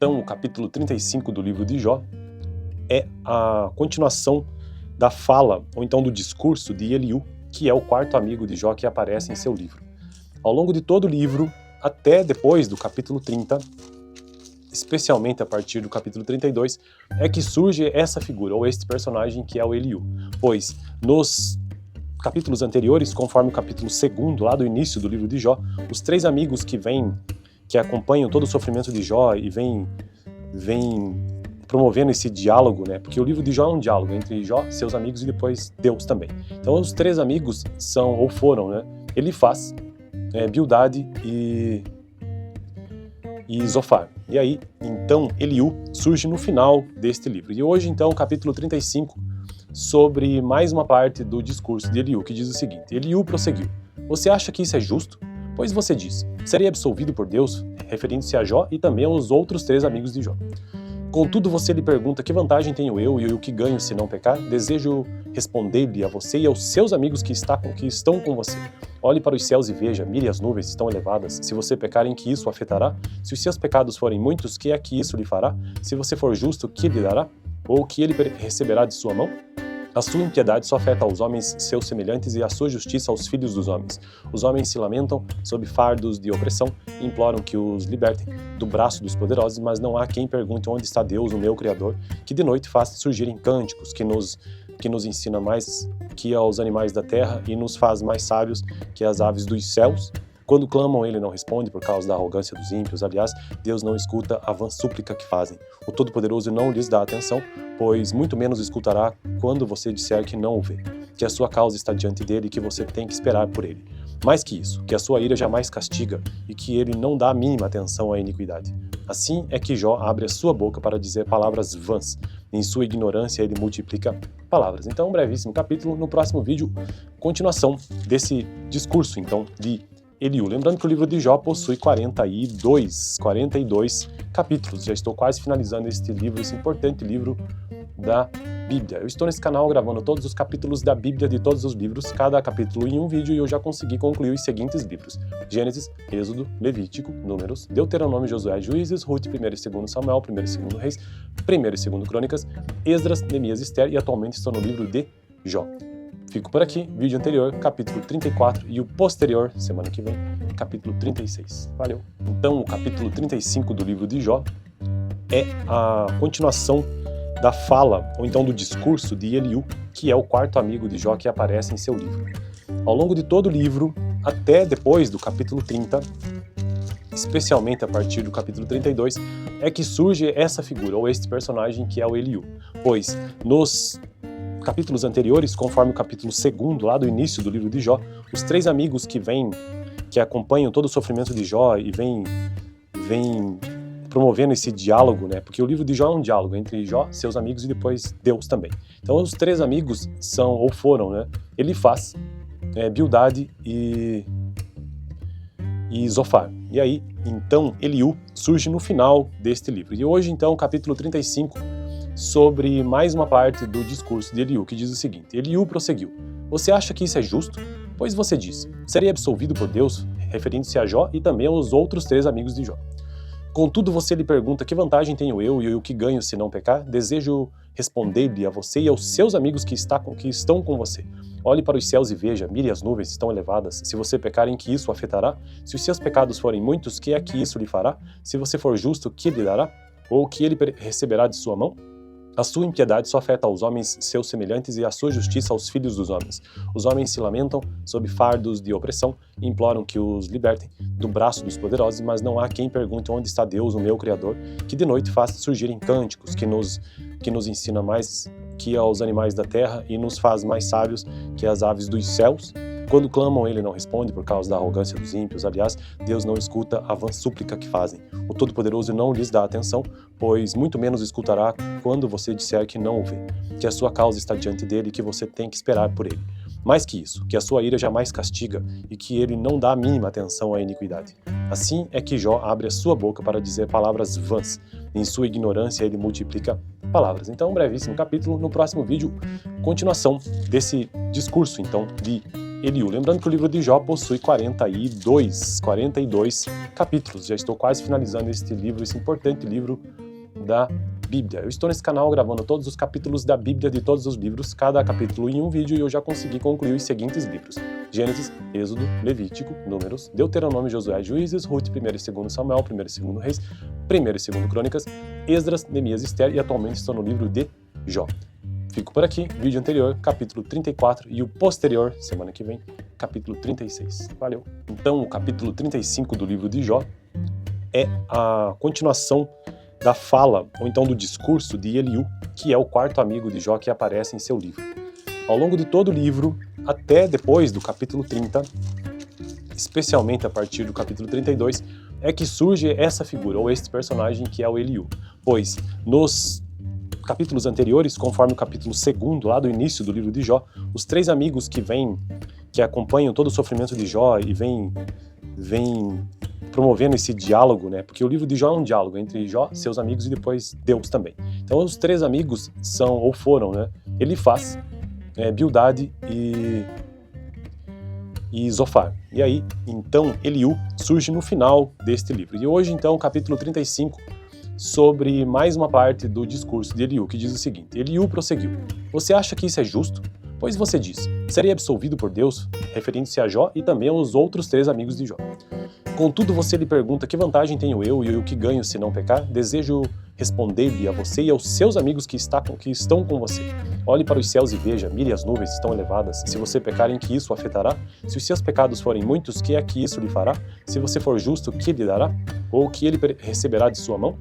Então, o capítulo 35 do livro de Jó é a continuação da fala, ou então do discurso de Eliú, que é o quarto amigo de Jó que aparece em seu livro. Ao longo de todo o livro, até depois do capítulo 30, especialmente a partir do capítulo 32, é que surge essa figura, ou este personagem que é o Eliú. Pois nos capítulos anteriores, conforme o capítulo 2, lá do início do livro de Jó, os três amigos que acompanham todo o sofrimento de Jó e vêm promovendo esse diálogo, né? Porque o livro de Jó é um diálogo entre Jó, seus amigos e depois Deus também. Então os três amigos foram, né? Elifaz, Bildade e Zofar. E aí, então, Eliú surge no final deste livro. E hoje, então, o capítulo 35, sobre mais uma parte do discurso de Eliú, que diz o seguinte: Eliú prosseguiu: Você acha que isso é justo? Pois você diz: Serei absolvido por Deus, referindo-se a Jó e também aos outros três amigos de Jó. Contudo, você lhe pergunta: que vantagem tenho eu e o que ganho se não pecar? Desejo responder-lhe a você e aos seus amigos que estão com você. Olhe para os céus e veja, mire as nuvens estão elevadas. Se você pecar, em que isso afetará? Se os seus pecados forem muitos, que é que isso lhe fará? Se você for justo, que lhe dará? Ou que ele receberá de sua mão? A sua impiedade só afeta aos homens seus semelhantes e a sua justiça aos filhos dos homens. Os homens se lamentam sob fardos de opressão e imploram que os libertem do braço dos poderosos, mas não há quem pergunte onde está Deus, o meu Criador, que de noite faz surgirem cânticos, que nos ensina mais que aos animais da terra e nos faz mais sábios que as aves dos céus. Quando clamam, ele não responde por causa da arrogância dos ímpios. Aliás, Deus não escuta a vã súplica que fazem. O Todo-Poderoso não lhes dá atenção, pois muito menos escutará quando você disser que não o vê, que a sua causa está diante dele e que você tem que esperar por ele. Mais que isso, que a sua ira jamais castiga e que ele não dá a mínima atenção à iniquidade. Assim é que Jó abre a sua boca para dizer palavras vãs. Em sua ignorância ele multiplica palavras. Então, um brevíssimo capítulo. No próximo vídeo, continuação desse discurso, então, de Eliú. Lembrando que o livro de Jó possui 42 capítulos. Já estou quase finalizando este livro, esse importante livro da Bíblia. Eu estou nesse canal gravando todos os capítulos da Bíblia de todos os livros, cada capítulo em um vídeo, e eu já consegui concluir os seguintes livros: Gênesis, Êxodo, Levítico, Números, Deuteronômio, Josué, Juízes, Ruth, 1º e 2º Samuel, 1º e 2º Reis, 1º e 2º Crônicas, Esdras, Neemias e Esther, e atualmente estou no livro de Jó. Fico por aqui, vídeo anterior, capítulo 34, e o posterior, semana que vem, capítulo 36. Valeu! Então, o capítulo 35 do livro de Jó é a continuação da fala, ou então do discurso de Eliú, que é o quarto amigo de Jó que aparece em seu livro. Ao longo de todo o livro, até depois do capítulo 30, especialmente a partir do capítulo 32, é que surge essa figura, ou este personagem que é o Eliú. Pois nos capítulos anteriores, conforme o capítulo 2, lá do início do livro de Jó, os três amigos que acompanham todo o sofrimento de Jó e vêm promovendo esse diálogo, né? Porque o livro de Jó é um diálogo entre Jó, seus amigos e depois Deus também. Então os três amigos foram, né? Elifaz, Bildade e Zofar. E aí, então, Eliú surge no final deste livro. E hoje, então, o capítulo 35, sobre mais uma parte do discurso de Eliú, que diz o seguinte: Eliú prosseguiu: Você acha que isso é justo? Pois você diz: Serei absolvido por Deus, referindo-se a Jó e também aos outros três amigos de Jó. Contudo, você lhe pergunta: que vantagem tenho eu e o que ganho se não pecar? Desejo responder-lhe a você e aos seus amigos que estão com você. Olhe para os céus e veja, mire as nuvens estão elevadas. Se você pecar, em que isso afetará? Se os seus pecados forem muitos, que é que isso lhe fará? Se você for justo, que lhe dará? Ou que ele receberá de sua mão? A sua impiedade só afeta aos homens seus semelhantes e a sua justiça aos filhos dos homens. Os homens se lamentam sob fardos de opressão e imploram que os libertem do braço dos poderosos, mas não há quem pergunte onde está Deus, o meu Criador, que de noite faz surgirem cânticos, que nos ensina mais que aos animais da terra e nos faz mais sábios que as aves dos céus. Quando clamam, ele não responde por causa da arrogância dos ímpios. Aliás, Deus não escuta a vã súplica que fazem. O Todo-Poderoso não lhes dá atenção, pois muito menos escutará quando você disser que não o vê, que a sua causa está diante dele e que você tem que esperar por ele. Mais que isso, que a sua ira jamais castiga e que ele não dá a mínima atenção à iniquidade. Assim é que Jó abre a sua boca para dizer palavras vãs. Em sua ignorância ele multiplica palavras. Então, um brevíssimo capítulo. No próximo vídeo, continuação desse discurso, então, de Eliú. Lembrando que o livro de Jó possui 42 capítulos. Já estou quase finalizando este livro, esse importante livro da Bíblia. Eu estou nesse canal gravando todos os capítulos da Bíblia de todos os livros, cada capítulo em um vídeo, e eu já consegui concluir os seguintes livros: Gênesis, Êxodo, Levítico, Números, Deuteronômio, Josué, Juízes, Ruth, 1º e 2º Samuel, 1º e 2º Reis, 1º e 2º Crônicas, Esdras, Neemias e Esther, e atualmente estou no livro de Jó. Fico por aqui, vídeo anterior, capítulo 34, e o posterior, semana que vem, capítulo 36. Valeu! Então, o capítulo 35 do livro de Jó é a continuação da fala, ou então do discurso de Eliú, que é o quarto amigo de Jó que aparece em seu livro. Ao longo de todo o livro, até depois do capítulo 30, especialmente a partir do capítulo 32, é que surge essa figura, ou este personagem que é o Eliú. Pois, nos capítulos anteriores, conforme o capítulo 2, lá do início do livro de Jó, os três amigos que acompanham todo o sofrimento de Jó e vêm promovendo esse diálogo, né? Porque o livro de Jó é um diálogo entre Jó, seus amigos e depois Deus também. Então os três amigos foram, né? Elifaz, Bildade e Zofar. E aí, então, Eliú surge no final deste livro. E hoje, então, capítulo 35, sobre mais uma parte do discurso de Eliú, que diz o seguinte: Eliú prosseguiu: Você acha que isso é justo? Pois você diz: Serei absolvido por Deus, referindo-se a Jó e também aos outros três amigos de Jó. Contudo, você lhe pergunta: que vantagem tenho eu e o que ganho se não pecar? Desejo responder-lhe a você e aos seus amigos que estão com você. Olhe para os céus e veja, mire as nuvens estão elevadas. Se você pecar, em que isso o afetará? Se os seus pecados forem muitos, que é que isso lhe fará? Se você for justo, que lhe dará? Ou que ele receberá de sua mão?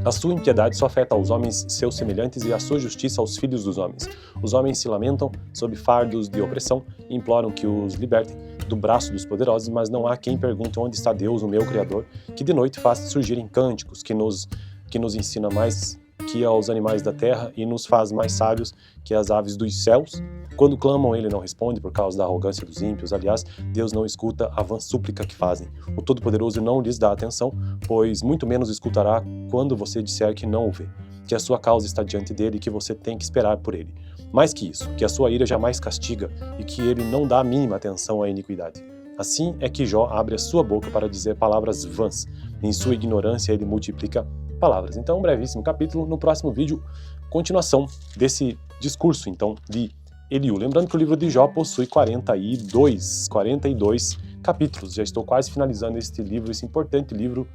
A sua impiedade só afeta aos homens seus semelhantes e a sua justiça aos filhos dos homens. Os homens se lamentam sob fardos de opressão e imploram que os libertem do braço dos poderosos, mas não há quem pergunte onde está Deus, o meu Criador, que de noite faz surgirem cânticos, que nos ensina mais que aos animais da terra e nos faz mais sábios que as aves dos céus. Quando clamam, ele não responde por causa da arrogância dos ímpios. Aliás, Deus não escuta a vã súplica que fazem. O Todo-Poderoso não lhes dá atenção, pois muito menos escutará quando você disser que não o vê, que a sua causa está diante dele e que você tem que esperar por ele. Mais que isso, que a sua ira jamais castiga e que ele não dá a mínima atenção à iniquidade. Assim é que Jó abre a sua boca para dizer palavras vãs. Em sua ignorância, ele multiplica palavras. Então, um brevíssimo capítulo. No próximo vídeo, continuação desse discurso, então, de Eliú. Lembrando que o livro de Jó possui 42 capítulos. Já estou quase finalizando este livro, esse importante livro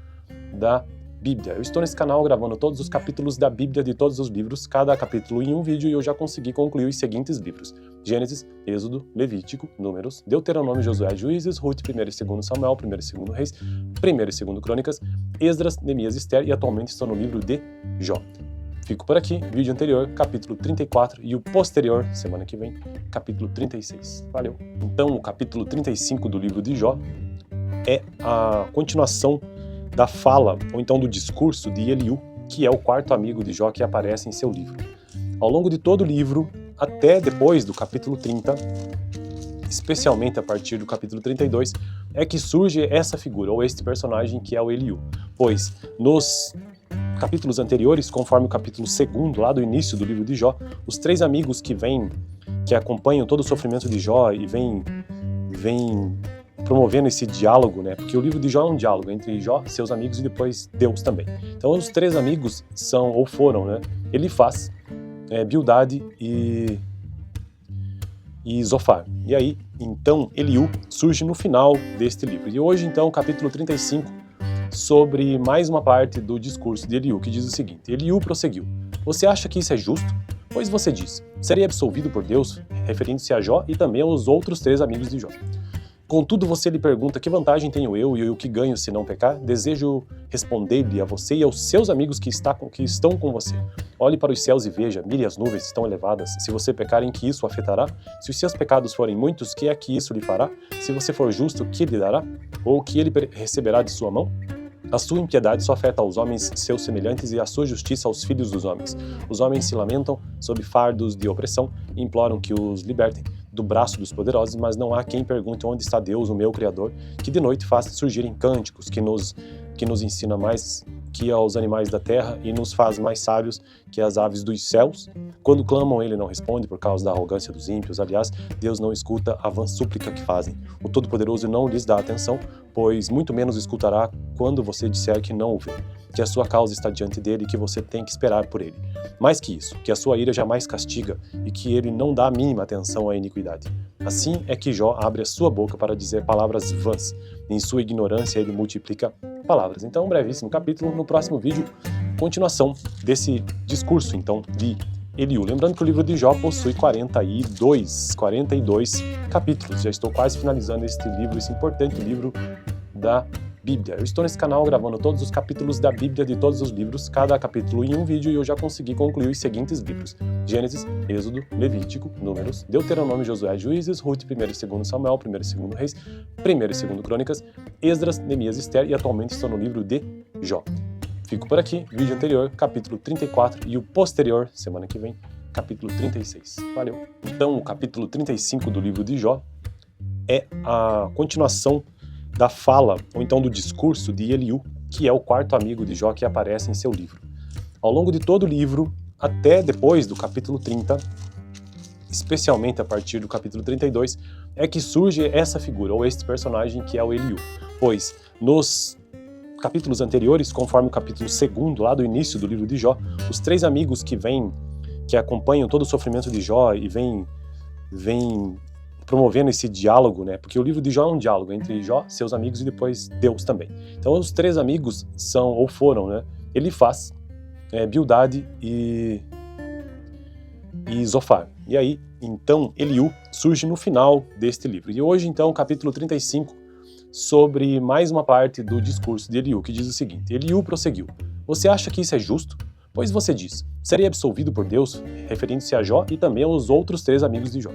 da Bíblia. Eu estou nesse canal gravando todos os capítulos da Bíblia de todos os livros, cada capítulo em um vídeo, e eu já consegui concluir os seguintes livros: Gênesis, Êxodo, Levítico, Números, Deuteronômio, Josué, Juízes, Ruth, 1º e 2º Samuel, 1º e 2º Reis, 1º e 2º Crônicas, Esdras, Neemias e Esther, e atualmente estou no livro de Jó. Fico por aqui, vídeo anterior, capítulo 34, e o posterior, semana que vem, capítulo 36. Valeu! Então, o capítulo 35 do livro de Jó é a continuação da fala, ou então do discurso de Eliú, que é o quarto amigo de Jó que aparece em seu livro. Ao longo de todo o livro, até depois do capítulo 30, especialmente a partir do capítulo 32, é que surge essa figura, ou este personagem que é o Eliú. Pois, nos capítulos anteriores, conforme o capítulo 2, lá do início do livro de Jó, os três amigos que acompanham todo o sofrimento de Jó e vêm promovendo esse diálogo, né? Porque o livro de Jó é um diálogo entre Jó, seus amigos e depois Deus também. Então os três amigos foram, né? Elifaz, Bildade e Zofar. E aí, então, Eliú surge no final deste livro. E hoje, então, capítulo 35, sobre mais uma parte do discurso de Eliú, que diz o seguinte: Eliú prosseguiu: Você acha que isso é justo? Pois você diz: Serei absolvido por Deus, referindo-se a Jó e também aos outros três amigos de Jó. Contudo, você lhe pergunta: que vantagem tenho eu e o que ganho se não pecar? Desejo responder-lhe a você e aos seus amigos que estão com você. Olhe para os céus e veja, mire as nuvens estão elevadas. Se você pecar, em que isso o afetará? Se os seus pecados forem muitos, que é que isso lhe fará? Se você for justo, que lhe dará? Ou que ele receberá de sua mão? A sua impiedade só afeta aos homens seus semelhantes e a sua justiça aos filhos dos homens. Os homens se lamentam sob fardos de opressão e imploram que os libertem do braço dos poderosos, mas não há quem pergunte onde está Deus, o meu Criador, que de noite faz surgirem cânticos, que nos ensina mais que aos animais da terra e nos faz mais sábios que as aves dos céus. Quando clamam, ele não responde por causa da arrogância dos ímpios. Aliás, Deus não escuta a vã súplica que fazem. O Todo-Poderoso não lhes dá atenção, pois muito menos escutará quando você disser que não o vê, que a sua causa está diante dele e que você tem que esperar por ele. Mais que isso, que a sua ira jamais castiga e que ele não dá a mínima atenção à iniquidade. Assim é que Jó abre a sua boca para dizer palavras vãs. Em sua ignorância ele multiplica palavras. Então, um brevíssimo capítulo. No próximo vídeo, continuação desse discurso, então, de Eliú. Lembrando que o livro de Jó possui 42 capítulos. Já estou quase finalizando este livro, esse importante livro da Bíblia. Eu estou nesse canal gravando todos os capítulos da Bíblia de todos os livros, cada capítulo em um vídeo, e eu já consegui concluir os seguintes livros: Gênesis, Êxodo, Levítico, Números, Deuteronômio, Josué, Juízes, Ruth, 1 e 2 Samuel, 1 e 2 Reis, 1 e 2 Crônicas, Esdras, Neemias e Esther, e atualmente estou no livro de Jó. Fico por aqui, vídeo anterior, capítulo 34, e o posterior, semana que vem, capítulo 36. Valeu! Então, o capítulo 35 do livro de Jó é a continuação da fala, ou então do discurso de Eliú, que é o quarto amigo de Jó que aparece em seu livro. Ao longo de todo o livro, até depois do capítulo 30, especialmente a partir do capítulo 32, é que surge essa figura, ou este personagem que é o Eliú. Pois, nos capítulos anteriores, conforme o capítulo 2, lá do início do livro de Jó, os três amigos que acompanham todo o sofrimento de Jó e vêm promovendo esse diálogo, né? Porque o livro de Jó é um diálogo entre Jó, seus amigos e depois Deus também. Então os três amigos foram, né? Elifaz, Bildade e Zofar. E aí, então, Eliú surge no final deste livro. E hoje, então, capítulo 35, sobre mais uma parte do discurso de Eliú, que diz o seguinte: Eliú prosseguiu: você acha que isso é justo? Pois você diz: serei absolvido por Deus, referindo-se a Jó e também aos outros três amigos de Jó.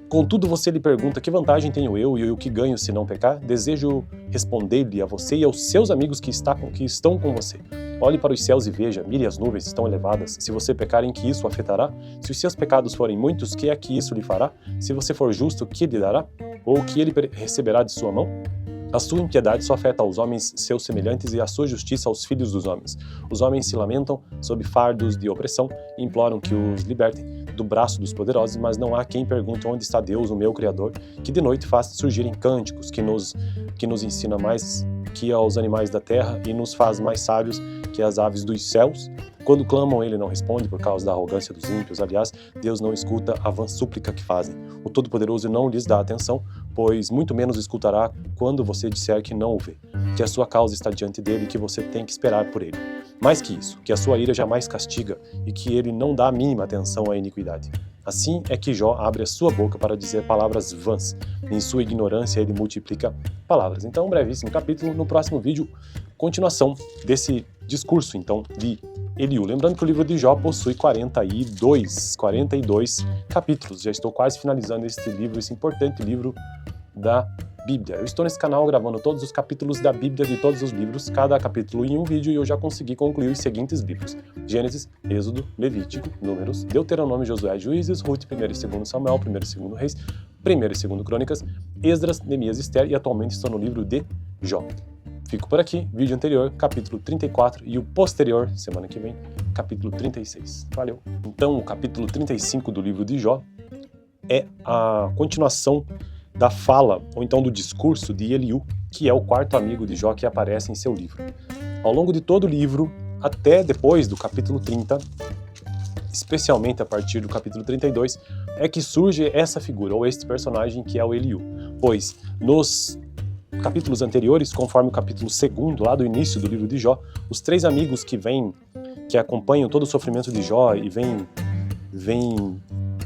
Contudo, você lhe pergunta: que vantagem tenho eu e o que ganho se não pecar? Desejo responder-lhe a você e aos seus amigos que estão com você. Olhe para os céus e veja, mire as nuvens estão elevadas. Se você pecar, em que isso afetará? Se os seus pecados forem muitos, que é que isso lhe fará? Se você for justo, que lhe dará? Ou que ele receberá de sua mão? A sua impiedade só afeta aos homens seus semelhantes e a sua justiça aos filhos dos homens. Os homens se lamentam sob fardos de opressão e imploram que os libertem do braço dos poderosos, mas não há quem pergunte onde está Deus, o meu Criador, que de noite faz surgirem cânticos, que nos ensina mais que aos animais da terra e nos faz mais sábios que as aves dos céus. Quando clamam, ele não responde por causa da arrogância dos ímpios. Aliás, Deus não escuta a vã súplica que fazem. O Todo-Poderoso não lhes dá atenção, pois muito menos escutará quando você disser que não o vê, que a sua causa está diante dele e que você tem que esperar por ele. Mais que isso, que a sua ira jamais castiga e que ele não dá a mínima atenção à iniquidade. Assim é que Jó abre a sua boca para dizer palavras vãs. Em sua ignorância ele multiplica palavras. Então, um brevíssimo capítulo. No próximo vídeo, continuação desse discurso, então, de Eliú. Lembrando que o livro de Jó possui 42 capítulos. Já estou quase finalizando este livro, esse importante livro da Bíblia. Eu estou nesse canal gravando todos os capítulos da Bíblia de todos os livros, cada capítulo em um vídeo, e eu já consegui concluir os seguintes livros: Gênesis, Êxodo, Levítico, Números, Deuteronômio, Josué, Juízes, Ruth, 1 e 2 Samuel, 1 e 2 Reis, 1 e 2 Crônicas, Esdras, Neemias e Esther, e atualmente estou no livro de Jó. Fico por aqui, vídeo anterior, capítulo 34, e o posterior, semana que vem, capítulo 36. Valeu! Então, o capítulo 35 do livro de Jó é a continuação da fala, ou então do discurso de Eliú, que é o quarto amigo de Jó que aparece em seu livro. Ao longo de todo o livro, até depois do capítulo 30, especialmente a partir do capítulo 32, é que surge essa figura, ou este personagem que é o Eliú. Pois, nos capítulos anteriores, conforme o capítulo 2, lá do início do livro de Jó, os três amigos que acompanham todo o sofrimento de Jó e vêm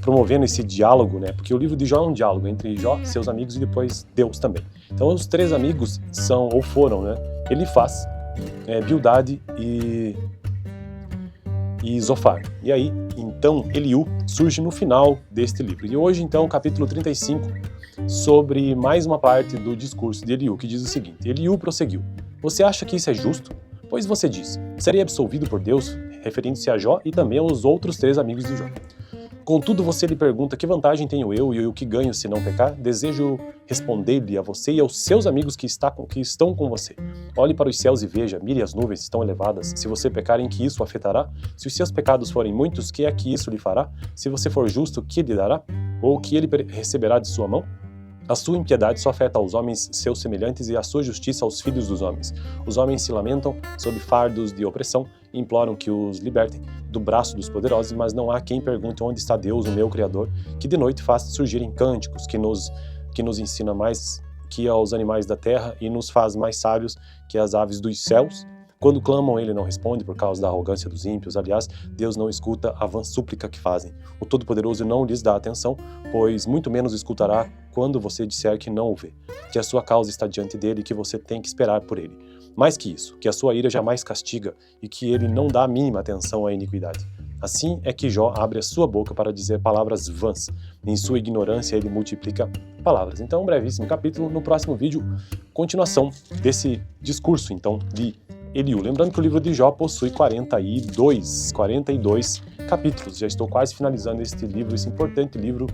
promovendo esse diálogo, né? Porque o livro de Jó é um diálogo entre Jó, seus amigos e depois Deus também. Então os três amigos foram, né? Elifaz, Bildade e Zofar. E aí, então, Eliú surge no final deste livro. E hoje, então, capítulo 35, sobre mais uma parte do discurso de Eliú, que diz o seguinte: Eliú prosseguiu: você acha que isso é justo? Pois você diz: serei absolvido por Deus, referindo-se a Jó e também aos outros três amigos de Jó. Contudo, você lhe pergunta: que vantagem tenho eu e o que ganho se não pecar? Desejo responder-lhe a você e aos seus amigos que estão com você. Olhe para os céus e veja, mire as nuvens estão elevadas. Se você pecar, em que isso afetará? Se os seus pecados forem muitos, que é que isso lhe fará? Se você for justo, que lhe dará? Ou que ele receberá de sua mão? A sua impiedade só afeta aos homens seus semelhantes e a sua justiça aos filhos dos homens. Os homens se lamentam sob fardos de opressão e imploram que os libertem do braço dos poderosos, mas não há quem pergunte onde está Deus, o meu Criador, que de noite faz surgirem cânticos, que nos ensina mais que aos animais da terra e nos faz mais sábios que as aves dos céus. Quando clamam, ele não responde por causa da arrogância dos ímpios. Aliás, Deus não escuta a vã súplica que fazem. O Todo-Poderoso não lhes dá atenção, pois muito menos escutará quando você disser que não o vê, que a sua causa está diante dele e que você tem que esperar por ele. Mais que isso, que a sua ira jamais castiga e que ele não dá a mínima atenção à iniquidade. Assim é que Jó abre a sua boca para dizer palavras vãs. Em sua ignorância, ele multiplica palavras. Então, um brevíssimo capítulo. No próximo vídeo, continuação desse discurso, então, de Eliú. Lembrando que o livro de Jó possui 42 capítulos. Já estou quase finalizando este livro, esse importante livro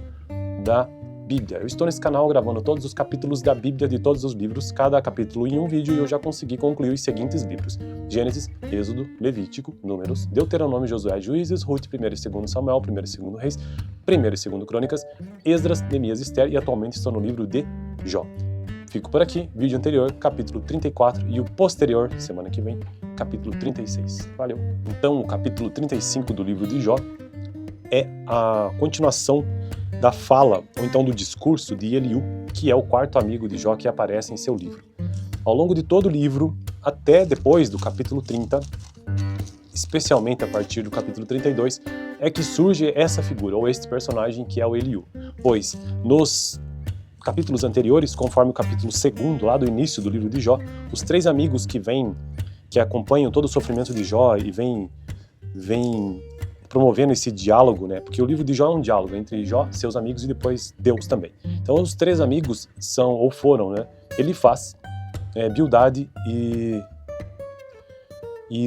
da Bíblia. Eu estou nesse canal gravando todos os capítulos da Bíblia de todos os livros, cada capítulo em um vídeo, e eu já consegui concluir os seguintes livros: Gênesis, Êxodo, Levítico, Números, Deuteronômio, Josué, Juízes, Ruth, 1º e 2º Samuel, 1º e 2º Reis, 1º e 2º Crônicas, Esdras, Neemias e Esther, e atualmente estou no livro de Jó. Fico por aqui, vídeo anterior, capítulo 34, e o posterior, semana que vem, capítulo 36. Valeu! Então, o capítulo 35 do livro de Jó é a continuação da fala, ou então do discurso de Eliú, que é o quarto amigo de Jó que aparece em seu livro. Ao longo de todo o livro, até depois do capítulo 30, especialmente a partir do capítulo 32, é que surge essa figura, ou este personagem que é o Eliú. Pois, nos capítulos anteriores, conforme o capítulo 2, lá do início do livro de Jó, os três amigos que acompanham todo o sofrimento de Jó e vêm promovendo esse diálogo, né? Porque o livro de Jó é um diálogo entre Jó, seus amigos e depois Deus também. Então os três amigos foram, né? Elifaz, Bildade e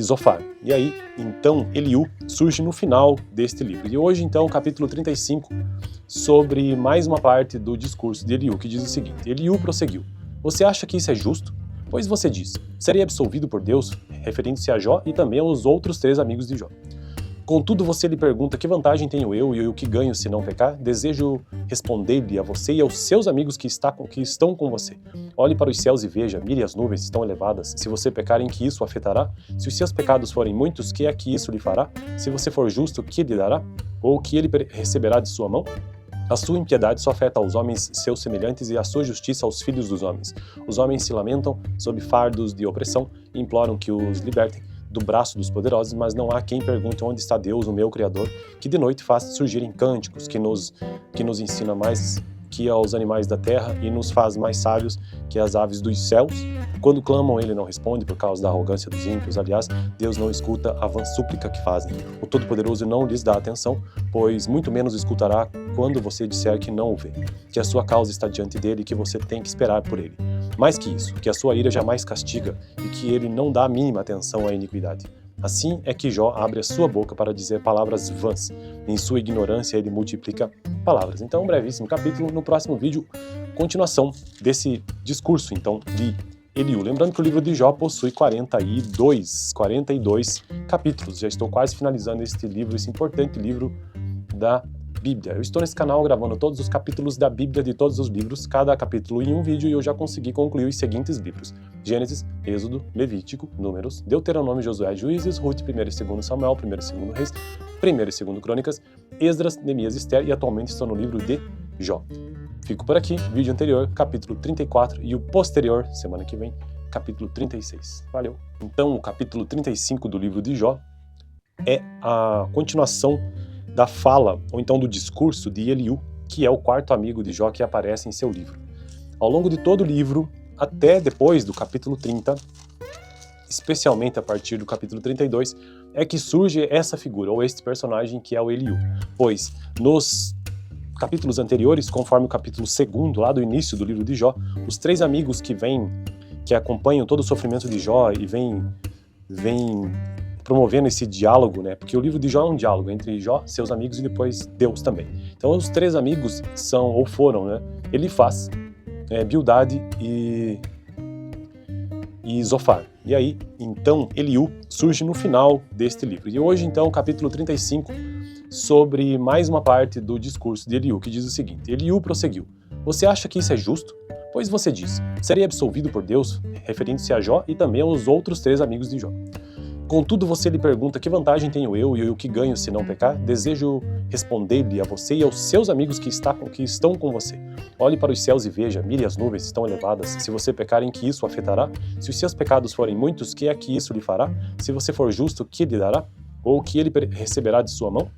Zofar. E aí, então, Eliú surge no final deste livro. E hoje, então, o capítulo 35, sobre mais uma parte do discurso de Eliú, que diz o seguinte: Eliú prosseguiu: você acha que isso é justo? Pois você diz: serei absolvido por Deus, referindo-se a Jó e também aos outros três amigos de Jó. Contudo, você lhe pergunta: que vantagem tenho eu e o que ganho se não pecar? Desejo responder-lhe a você e aos seus amigos que estão com você. Olhe para os céus e veja, mire as nuvens estão elevadas. Se você pecar, em que isso afetará? Se os seus pecados forem muitos, que é que isso lhe fará? Se você for justo, que lhe dará? Ou que ele receberá de sua mão? A sua impiedade só afeta aos homens seus semelhantes e a sua justiça aos filhos dos homens. Os homens se lamentam sob fardos de opressão e imploram que os libertem do braço dos poderosos, mas não há quem pergunte onde está Deus, o meu Criador, que de noite faz surgirem cânticos, que nos ensina mais que aos animais da terra e nos faz mais sábios que as aves dos céus. Quando clamam, ele não responde por causa da arrogância dos ímpios. Aliás, Deus não escuta a vã súplica que fazem. O Todo-Poderoso não lhes dá atenção, pois muito menos escutará quando você disser que não o vê, que a sua causa está diante dele e que você tem que esperar por ele. Mais que isso, que a sua ira jamais castiga e que ele não dá a mínima atenção à iniquidade. Assim é que Jó abre a sua boca para dizer palavras vãs. Em sua ignorância, ele multiplica palavras. Então, um brevíssimo capítulo. No próximo vídeo, continuação desse discurso, então, de Eliú. Lembrando que o livro de Jó possui 42 capítulos. Já estou quase finalizando este livro, esse importante livro da Bíblia. Eu estou nesse canal gravando todos os capítulos da Bíblia de todos os livros, cada capítulo em um vídeo, e eu já consegui concluir os seguintes livros: Gênesis, Êxodo, Levítico, Números, Deuteronômio, Josué, Juízes, Ruth, 1º e 2º Samuel, 1º e 2º Reis, 1º e 2º Crônicas, Esdras, Neemias e Esther, e atualmente estou no livro de Jó. Fico por aqui, vídeo anterior, capítulo 34, e o posterior, semana que vem, capítulo 36. Valeu! Então, o capítulo 35 do livro de Jó é a continuação da fala, ou então do discurso de Eliú, que é o quarto amigo de Jó que aparece em seu livro. Ao longo de todo o livro, até depois do capítulo 30, especialmente a partir do capítulo 32, é que surge essa figura, ou este personagem que é o Eliú. Pois, nos capítulos anteriores, conforme o capítulo 2, lá do início do livro de Jó, os três amigos que acompanham todo o sofrimento de Jó e vêm promovendo esse diálogo, né? Porque o livro de Jó é um diálogo entre Jó, seus amigos e depois Deus também. Então os três amigos são, ou foram, né? Elifaz, Bildade e Zofar. E aí, então, Eliú surge no final deste livro. E hoje, então, capítulo 35, sobre mais uma parte do discurso de Eliú, que diz o seguinte: Eliú prosseguiu: você acha que isso é justo? Pois você diz: serei absolvido por Deus, referindo-se a Jó e também aos outros três amigos de Jó. Contudo, você lhe pergunta: que vantagem tenho eu e o que ganho se não pecar? Desejo responder-lhe a você e aos seus amigos que estão com você. Olhe para os céus e veja, mire as nuvens estão elevadas. Se você pecar, em que isso afetará? Se os seus pecados forem muitos, que é que isso lhe fará? Se você for justo, que lhe dará? Ou que ele receberá de sua mão?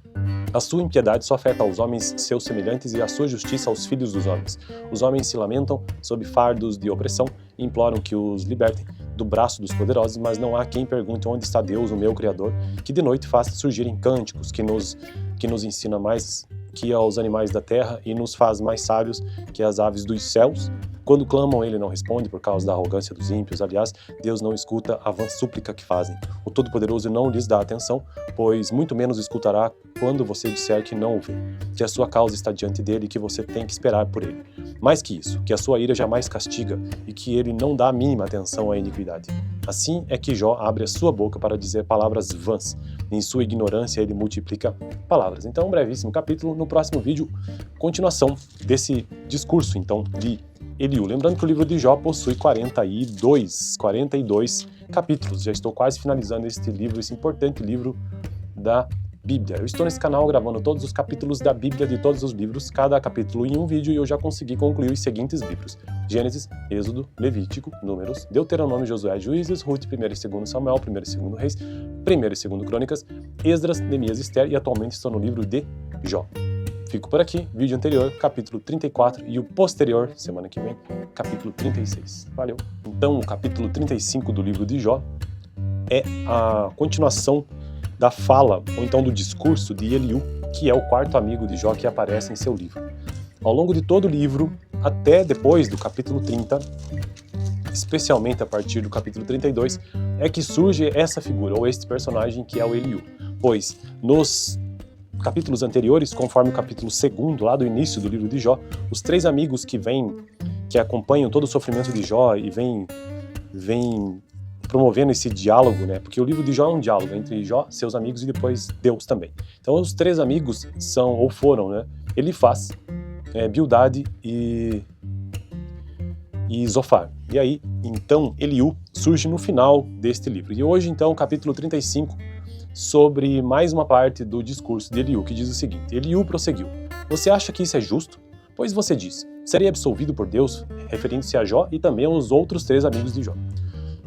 A sua impiedade só afeta aos homens seus semelhantes e a sua justiça aos filhos dos homens. Os homens se lamentam sob fardos de opressão e imploram que os libertem do braço dos poderosos, mas não há quem pergunte onde está Deus, o meu Criador, que de noite faz surgirem cânticos, que nos ensina mais que aos animais da terra e nos faz mais sábios que as aves dos céus. Quando clamam, ele não responde por causa da arrogância dos ímpios. Aliás, Deus não escuta a vã súplica que fazem. O Todo-Poderoso não lhes dá atenção, pois muito menos escutará quando você disser que não o vê, que a sua causa está diante dele e que você tem que esperar por ele. Mais que isso, que a sua ira jamais castiga e que ele não dá a mínima atenção à iniquidade. Assim é que Jó abre a sua boca para dizer palavras vãs. Em sua ignorância, ele multiplica palavras. Então, um brevíssimo capítulo. No próximo vídeo, continuação desse discurso, então, de Eliú. Lembrando que o livro de Jó possui 42 capítulos. Já estou quase finalizando este livro, esse importante livro da Bíblia. Eu estou nesse canal gravando todos os capítulos da Bíblia de todos os livros, cada capítulo em um vídeo, e eu já consegui concluir os seguintes livros: Gênesis, Êxodo, Levítico, Números, Deuteronômio, Josué, Juízes, Ruth, 1 e 2 Samuel, 1 e 2 Reis, 1 e 2 Crônicas, Esdras, Neemias e Esther, e atualmente estou no livro de Jó. Fico por aqui, vídeo anterior, capítulo 34, e o posterior, semana que vem, capítulo 36. Valeu! Então, o capítulo 35 do livro de Jó é a continuação da fala, ou então do discurso de Eliú, que é o quarto amigo de Jó que aparece em seu livro. Ao longo de todo o livro, até depois do capítulo 30, especialmente a partir do capítulo 32, é que surge essa figura, ou este personagem que é o Eliú. Pois, nos capítulos anteriores, conforme o capítulo 2, lá do início do livro de Jó, os três amigos que acompanham todo o sofrimento de Jó e vêm promovendo esse diálogo, né? Porque o livro de Jó é um diálogo entre Jó, seus amigos e depois Deus também. Então os três amigos são, ou foram, né? Elifaz, Bildade e Zofar. E aí, então, Eliú surge no final deste livro. E hoje, então, capítulo 35, sobre mais uma parte do discurso de Eliú, que diz o seguinte: Eliú prosseguiu: você acha que isso é justo? Pois você diz: serei absolvido por Deus, referindo-se a Jó e também aos outros três amigos de Jó.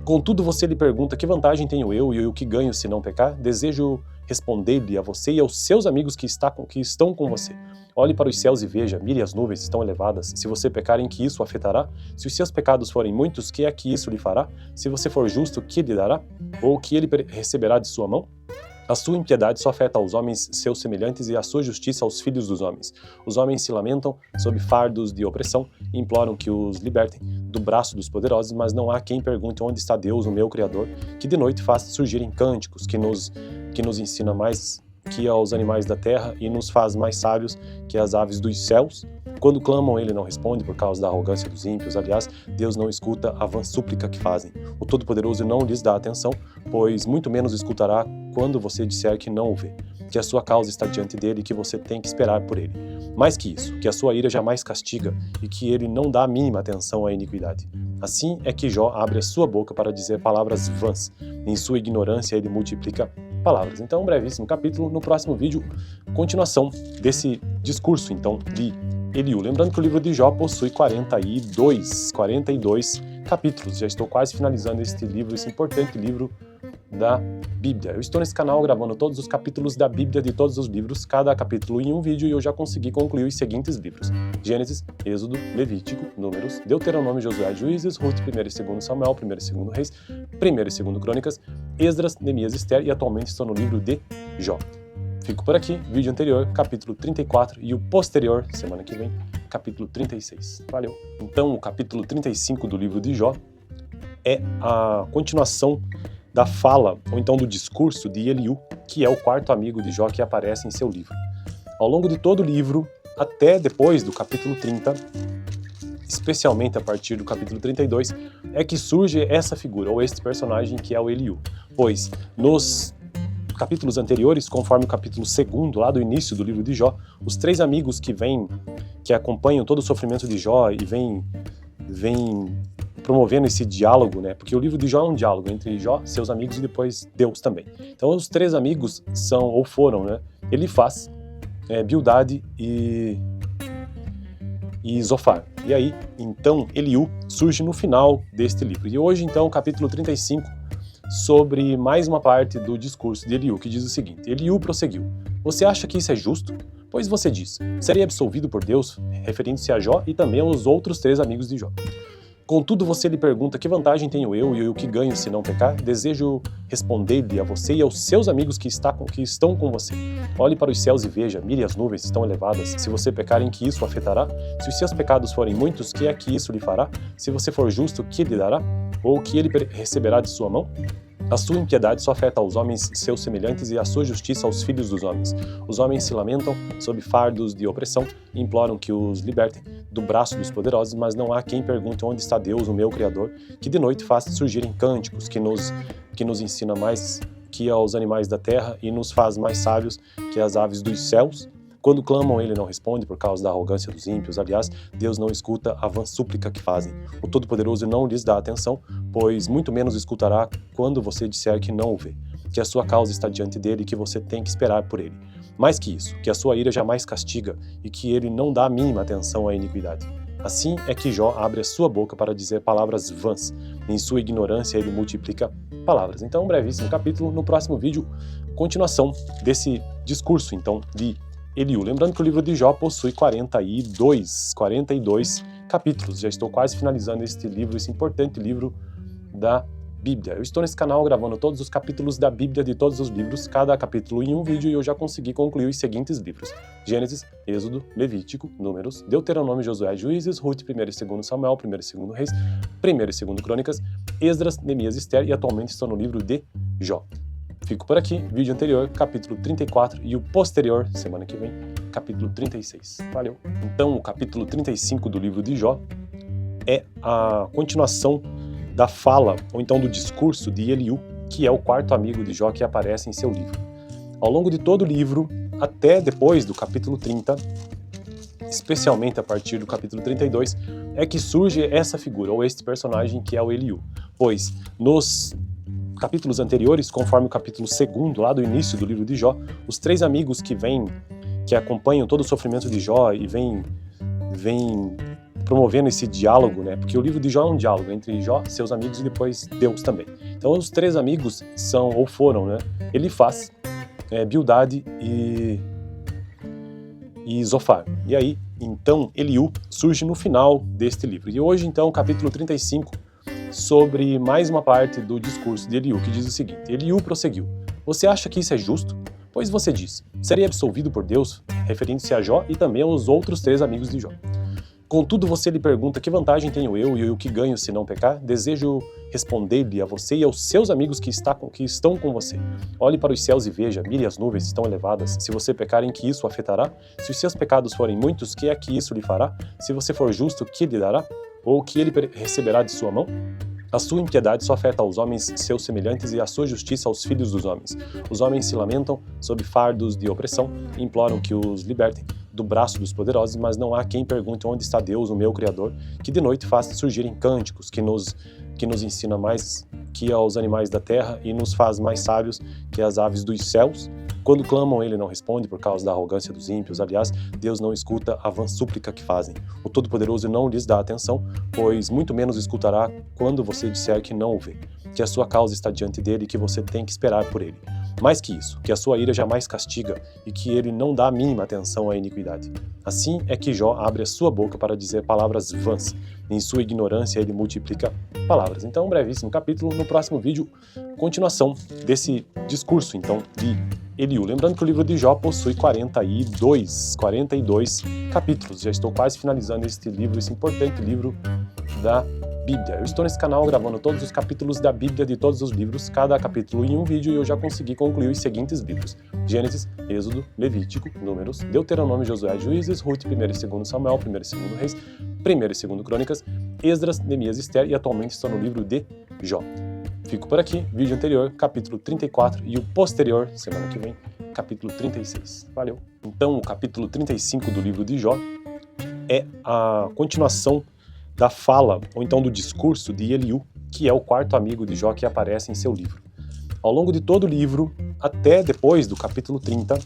Contudo, você lhe pergunta: que vantagem tenho eu e o que ganho se não pecar? Desejo responder-lhe a você e aos seus amigos que estão com você. Olhe para os céus e veja, mire as nuvens estão elevadas. Se você pecar, em que isso afetará? Se os seus pecados forem muitos, que é que isso lhe fará? Se você for justo, que lhe dará? Ou que ele receberá de sua mão? A sua impiedade só afeta aos homens seus semelhantes e a sua justiça aos filhos dos homens. Os homens se lamentam sob fardos de opressão e imploram que os libertem do braço dos poderosos, mas não há quem pergunte onde está Deus, o meu Criador, que de noite faz surgirem cânticos, que nos ensina mais que aos animais da terra e nos faz mais sábios que as aves dos céus. Quando clamam, ele não responde por causa da arrogância dos ímpios. Aliás, Deus não escuta a vã súplica que fazem. O Todo-Poderoso não lhes dá atenção, pois muito menos escutará quando você disser que não o vê, que a sua causa está diante dele e que você tem que esperar por ele. Mais que isso, que a sua ira jamais castiga e que ele não dá a mínima atenção à iniquidade. Assim é que Jó abre a sua boca para dizer palavras vãs. Em sua ignorância, ele multiplica palavras. Então, um brevíssimo capítulo. No próximo vídeo, continuação desse discurso, então, de Eliú. Lembrando que o livro de Jó possui 42 capítulos. Já estou quase finalizando este livro, esse importante livro da Bíblia. Eu estou nesse canal gravando todos os capítulos da Bíblia de todos os livros, cada capítulo em um vídeo, e eu já consegui concluir os seguintes livros: Gênesis, Êxodo, Levítico, Números, Deuteronômio, Josué, Juízes, Ruth, 1 e 2 Samuel, 1 e 2 Reis, 1 e 2 Crônicas, Esdras, Neemias e Esther, e atualmente estou no livro de Jó. Fico por aqui, vídeo anterior, capítulo 34, e o posterior, semana que vem, capítulo 36. Valeu! Então, o capítulo 35 do livro de Jó é a continuação da fala, ou então do discurso de Eliú, que é o quarto amigo de Jó que aparece em seu livro. Ao longo de todo o livro, até depois do capítulo 30, especialmente a partir do capítulo 32, é que surge essa figura, ou este personagem que é o Eliú. Pois, nos capítulos anteriores, conforme o capítulo 2, lá do início do livro de Jó, os três amigos que acompanham todo o sofrimento de Jó e vêm promovendo esse diálogo, né? Porque o livro de Jó é um diálogo entre Jó, seus amigos e depois Deus também. Então os três amigos foram, né? Elifaz, Bildade e Zofar. E aí, então, Eliú surge no final deste livro. E hoje, então, capítulo 35, sobre mais uma parte do discurso de Eliú, que diz o seguinte: Eliú prosseguiu: você acha que isso é justo? Pois você diz: serei absolvido por Deus, referindo-se a Jó e também aos outros três amigos de Jó. Contudo, você lhe pergunta: que vantagem tenho eu e o que ganho se não pecar? Desejo responder-lhe a você e aos seus amigos que estão com você. Olhe para os céus e veja, mire as nuvens estão elevadas. Se você pecar, em que isso afetará? Se os seus pecados forem muitos, que é que isso lhe fará? Se você for justo, que lhe dará? Ou que ele receberá de sua mão? A sua impiedade só afeta aos homens seus semelhantes e a sua justiça aos filhos dos homens. Os homens se lamentam sob fardos de opressão e imploram que os libertem do braço dos poderosos, mas não há quem pergunte onde está Deus, o meu Criador, que de noite faz surgirem cânticos, que nos ensina mais que aos animais da terra e nos faz mais sábios que as aves dos céus. Quando clamam, ele não responde por causa da arrogância dos ímpios. Aliás, Deus não escuta a vã súplica que fazem. O Todo-Poderoso não lhes dá atenção, pois muito menos escutará quando você disser que não o vê, que a sua causa está diante dele e que você tem que esperar por ele. Mais que isso, que a sua ira jamais castiga e que ele não dá a mínima atenção à iniquidade. Assim é que Jó abre a sua boca para dizer palavras vãs. Em sua ignorância ele multiplica palavras. Então, um brevíssimo capítulo. No próximo vídeo, continuação desse discurso, então, de Eliú. Lembrando que o livro de Jó possui 42 capítulos. Já estou quase finalizando este livro, esse importante livro da Bíblia. Eu estou nesse canal gravando todos os capítulos da Bíblia, de todos os livros, cada capítulo em um vídeo, e eu já consegui concluir os seguintes livros: Gênesis, Êxodo, Levítico, Números, Deuteronômio, Josué, Juízes, Ruth, 1º e 2º Samuel, 1º e 2º Reis, 1º e 2º Crônicas, Esdras, Neemias e Esther, e atualmente estou no livro de Jó. Fico por aqui, vídeo anterior, capítulo 34, e o posterior, semana que vem, capítulo 36. Valeu! Então, o capítulo 35 do livro de Jó é a continuação da fala, ou então do discurso de Eliú, que é o quarto amigo de Jó que aparece em seu livro. Ao longo de todo o livro, até depois do capítulo 30, especialmente a partir do capítulo 32, é que surge essa figura, ou este personagem que é o Eliú. Pois, nos capítulos anteriores, conforme o capítulo 2, lá do início do livro de Jó, os três amigos que acompanham todo o sofrimento de Jó e vêm promovendo esse diálogo, né? Porque o livro de Jó é um diálogo entre Jó, seus amigos e depois Deus também. Então os três amigos foram, né? Elifaz, Bildade e Zofar. E aí, então, Eliú surge no final deste livro. E hoje, então, capítulo 35, sobre mais uma parte do discurso de Eliú, que diz o seguinte: Eliú prosseguiu: você acha que isso é justo? Pois você diz: serei absolvido por Deus, referindo-se a Jó e também aos outros três amigos de Jó. Contudo, você lhe pergunta: que vantagem tenho eu e o que ganho se não pecar? Desejo responder-lhe a você e aos seus amigos que estão com você. Olhe para os céus e veja, mire as nuvens estão elevadas. Se você pecar, em que isso afetará? Se os seus pecados forem muitos, que é que isso lhe fará? Se você for justo, que lhe dará? Ou que ele receberá de sua mão? A sua impiedade só afeta aos homens seus semelhantes e a sua justiça aos filhos dos homens. Os homens se lamentam sob fardos de opressão e imploram que os libertem do braço dos poderosos, mas não há quem pergunte onde está Deus, o meu Criador, que de noite faz surgirem cânticos, que nos ensina mais que aos animais da terra e nos faz mais sábios que as aves dos céus. Quando clamam, ele não responde por causa da arrogância dos ímpios. Aliás, Deus não escuta a vã súplica que fazem. O Todo-Poderoso não lhes dá atenção, pois muito menos escutará quando você disser que não o vê, que a sua causa está diante dele e que você tem que esperar por ele. Mais que isso, que a sua ira jamais castiga e que ele não dá a mínima atenção à iniquidade. Assim é que Jó abre a sua boca para dizer palavras vãs. Em sua ignorância ele multiplica palavras. Então, um brevíssimo capítulo. No próximo vídeo, continuação desse discurso, então, de Eliú. Lembrando que o livro de Jó possui 42 capítulos. Já estou quase finalizando este livro, esse importante livro da Bíblia. Eu estou nesse canal gravando todos os capítulos da Bíblia de todos os livros, cada capítulo em um vídeo, e eu já consegui concluir os seguintes livros: Gênesis, Êxodo, Levítico, Números, Deuteronômio, Josué, Juízes, Ruth, 1º e 2º Samuel, 1º e 2º Reis, 1º e 2º Crônicas, Esdras, Neemias e Esther, e atualmente estou no livro de Jó. Fico por aqui, vídeo anterior, capítulo 34, e o posterior, semana que vem, capítulo 36. Valeu! Então, o capítulo 35 do livro de Jó é a continuação da fala, ou então do discurso de Eliú, que é o quarto amigo de Jó que aparece em seu livro. Ao longo de todo o livro, até depois do capítulo 30,